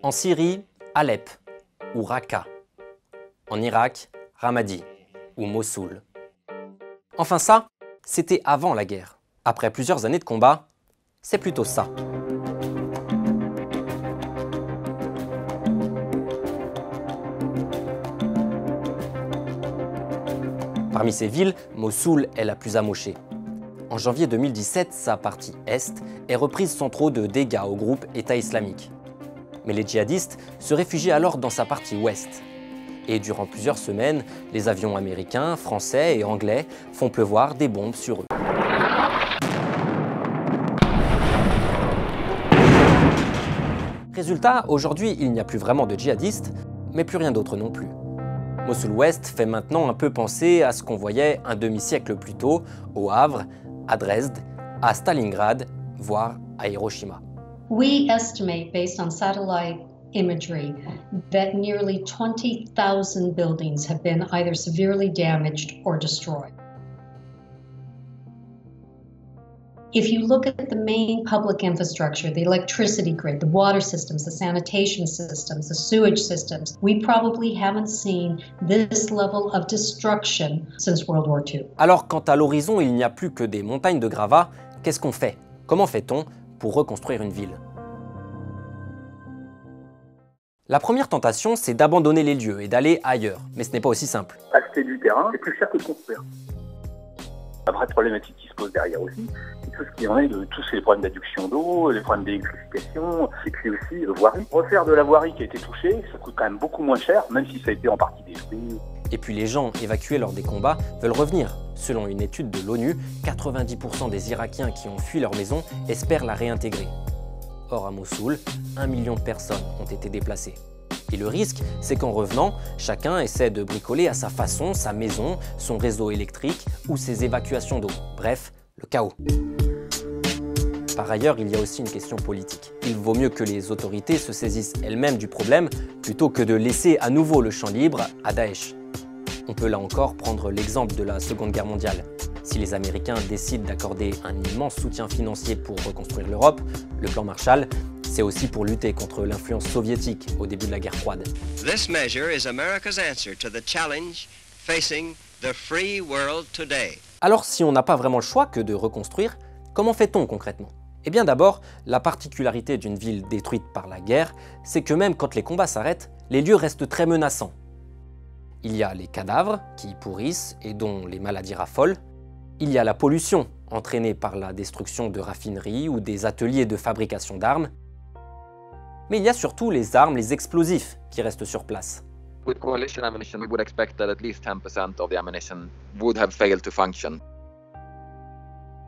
En Syrie, Alep ou Raqqa. En Irak, Ramadi ou Mossoul. Enfin ça, c'était avant la guerre. Après plusieurs années de combat, c'est plutôt ça. Parmi ces villes, Mossoul est la plus amochée. En janvier 2017, sa partie est est reprise sans trop de dégâts au groupe État islamique. Mais les djihadistes se réfugient alors dans sa partie ouest. Et durant plusieurs semaines, les avions américains, français et anglais font pleuvoir des bombes sur eux. Résultat, aujourd'hui, il n'y a plus vraiment de djihadistes, mais plus rien d'autre non plus. Mossoul-Ouest fait maintenant un peu penser à ce qu'on voyait un demi-siècle plus tôt au Havre, à Dresde, à Stalingrad, voire à Hiroshima. We estimate, based on satellite imagery, that nearly 20,000 buildings have been either severely damaged or destroyed. If you look at the main public infrastructure, the electricity grid, the water systems, the sanitation systems, the sewage systems, we probably haven't seen this level of destruction since World War II. Alors, quand à l'horizon il n'y a plus que des montagnes de gravats, qu'est-ce qu'on fait? Comment fait-on pour reconstruire une ville? La première tentation, c'est d'abandonner les lieux et d'aller ailleurs, mais ce n'est pas aussi simple. Acheter du terrain, c'est plus cher que de construire. La vraie problématique qui se pose derrière aussi, c'est tout ce qui en est de tous ces problèmes d'adduction d'eau, les problèmes d'électrification, et puis aussi de voirie. Refaire de la voirie qui a été touchée, ça coûte quand même beaucoup moins cher, même si ça a été en partie détruit. Et puis les gens évacués lors des combats veulent revenir. Selon une étude de l'ONU, 90% des Irakiens qui ont fui leur maison espèrent la réintégrer. Or à Mossoul, 1 million de personnes ont été déplacées. Et le risque, c'est qu'en revenant, chacun essaie de bricoler à sa façon sa maison, son réseau électrique ou ses évacuations d'eau. Bref, le chaos. Par ailleurs, il y a aussi une question politique. Il vaut mieux que les autorités se saisissent elles-mêmes du problème plutôt que de laisser à nouveau le champ libre à Daesh. On peut là encore prendre l'exemple de la Seconde Guerre mondiale. Si les Américains décident d'accorder un immense soutien financier pour reconstruire l'Europe, le plan Marshall, c'est aussi pour lutter contre l'influence soviétique au début de la guerre froide. This measure is America's answer to the challenge facing the free world today. Alors si on n'a pas vraiment le choix que de reconstruire, comment fait-on concrètement? Eh bien d'abord, la particularité d'une ville détruite par la guerre, c'est que même quand les combats s'arrêtent, les lieux restent très menaçants. Il y a les cadavres qui pourrissent et dont les maladies raffolent. Il y a la pollution entraînée par la destruction de raffineries ou des ateliers de fabrication d'armes. Mais il y a surtout les armes, les explosifs qui restent sur place. With coalition ammunition, we would expect that at least 10% of the ammunition would have failed to function.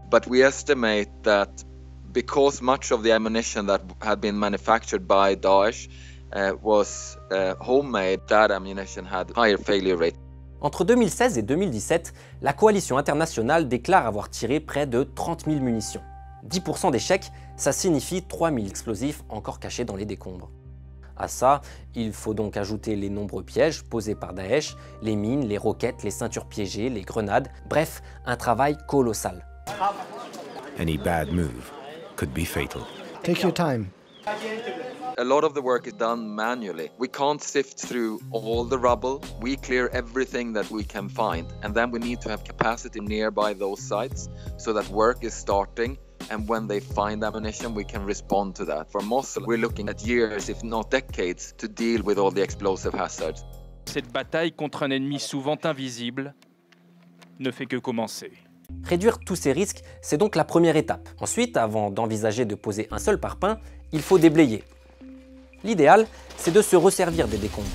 But we estimate that because much of the ammunition that had been manufactured by Daesh was homemade, that ammunition had higher failure rate. Entre 2016 et 2017, la coalition internationale déclare avoir tiré près de 30 000 munitions. 10% d'échecs, ça signifie 3 000 explosifs encore cachés dans les décombres. À ça, il faut donc ajouter les nombreux pièges posés par Daesh, les mines, les roquettes, les ceintures piégées, les grenades, bref, un travail colossal. Any bad move could be fatal. Take your time. A lot of the work is done manually. We can't sift through all the rubble. We clear everything that we can find. And then we need to have capacity nearby those sites so that work is starting. And when they find ammunition, we can respond to that. For Mosul, we're looking at years, if not decades, to deal with all the explosive hazards. Cette bataille contre un ennemi souvent invisible ne fait que commencer. Réduire tous ces risques, c'est donc la première étape. Ensuite, avant d'envisager de poser un seul parpaing, il faut déblayer. L'idéal, c'est de se resservir des décombres.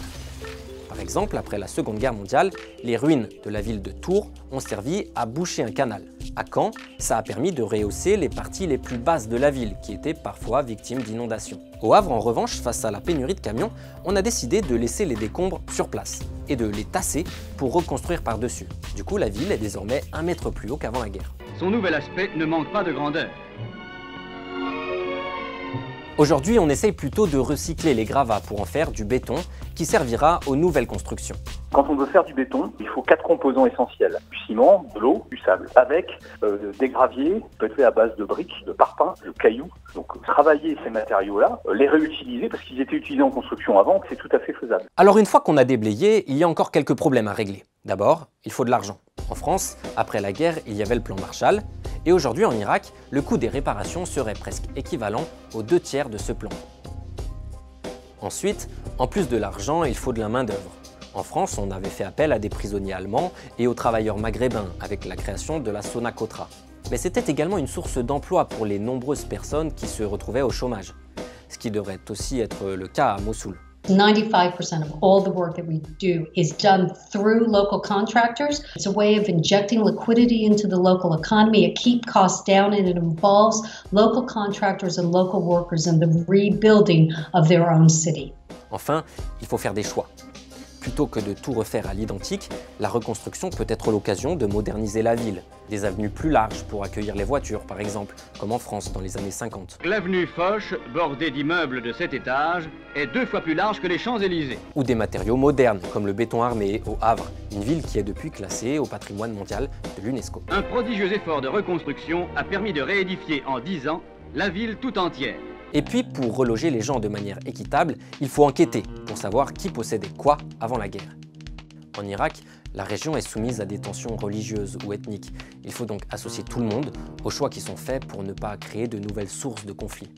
Par exemple, après la Seconde Guerre mondiale, les ruines de la ville de Tours ont servi à boucher un canal. À Caen, ça a permis de rehausser les parties les plus basses de la ville, qui étaient parfois victimes d'inondations. Au Havre, en revanche, face à la pénurie de camions, on a décidé de laisser les décombres sur place et de les tasser pour reconstruire par-dessus. Du coup, la ville est désormais 1 mètre plus haut qu'avant la guerre. Son nouvel aspect ne manque pas de grandeur. Aujourd'hui, on essaye plutôt de recycler les gravats pour en faire du béton qui servira aux nouvelles constructions. Quand on veut faire du béton, il faut 4 composants essentiels. Du ciment, de l'eau, du sable. Avec des graviers, peut être fait à base de briques, de parpaings, de cailloux. Donc travailler ces matériaux-là, les réutiliser, parce qu'ils étaient utilisés en construction avant, c'est tout à fait faisable. Alors une fois qu'on a déblayé, il y a encore quelques problèmes à régler. D'abord, il faut de l'argent. En France, après la guerre, il y avait le plan Marshall. Et aujourd'hui en Irak, le coût des réparations serait presque équivalent aux 2/3 de ce plan. Ensuite, en plus de l'argent, il faut de la main-d'œuvre. En France, on avait fait appel à des prisonniers allemands et aux travailleurs maghrébins avec la création de la Sonacotra. Mais c'était également une source d'emploi pour les nombreuses personnes qui se retrouvaient au chômage, ce qui devrait aussi être le cas à Mossoul. 95% of all the work that we do is done through local contractors. It's a way of injecting liquidity into the local economy. It keeps costs down and it involves local contractors and local workers in the rebuilding of their own city. Enfin, il faut faire des choix. Plutôt que de tout refaire à l'identique, la reconstruction peut être l'occasion de moderniser la ville. Des avenues plus larges pour accueillir les voitures, par exemple, comme en France dans les années 50. L'avenue Foch, bordée d'immeubles de 7 étages, est 2 fois plus large que les Champs-Élysées. Ou des matériaux modernes, comme le béton armé au Havre, une ville qui est depuis classée au patrimoine mondial de l'UNESCO. Un prodigieux effort de reconstruction a permis de réédifier en 10 ans la ville tout entière. Et puis, pour reloger les gens de manière équitable, il faut enquêter pour savoir qui possédait quoi avant la guerre. En Irak, la région est soumise à des tensions religieuses ou ethniques. Il faut donc associer tout le monde aux choix qui sont faits pour ne pas créer de nouvelles sources de conflits.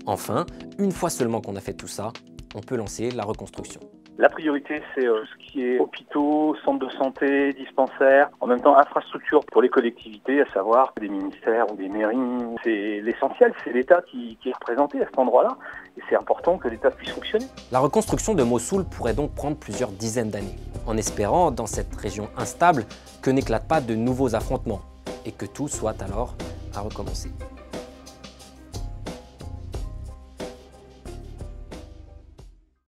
Enfin, une fois seulement qu'on a fait tout ça, on peut lancer la reconstruction. La priorité, c'est ce qui est hôpitaux, centres de santé, dispensaires, en même temps infrastructures pour les collectivités, à savoir des ministères ou des mairies. C'est l'essentiel, c'est l'État qui est représenté à cet endroit-là, et c'est important que l'État puisse fonctionner. La reconstruction de Mossoul pourrait donc prendre plusieurs dizaines d'années, en espérant, dans cette région instable, que n'éclatent pas de nouveaux affrontements, et que tout soit alors à recommencer.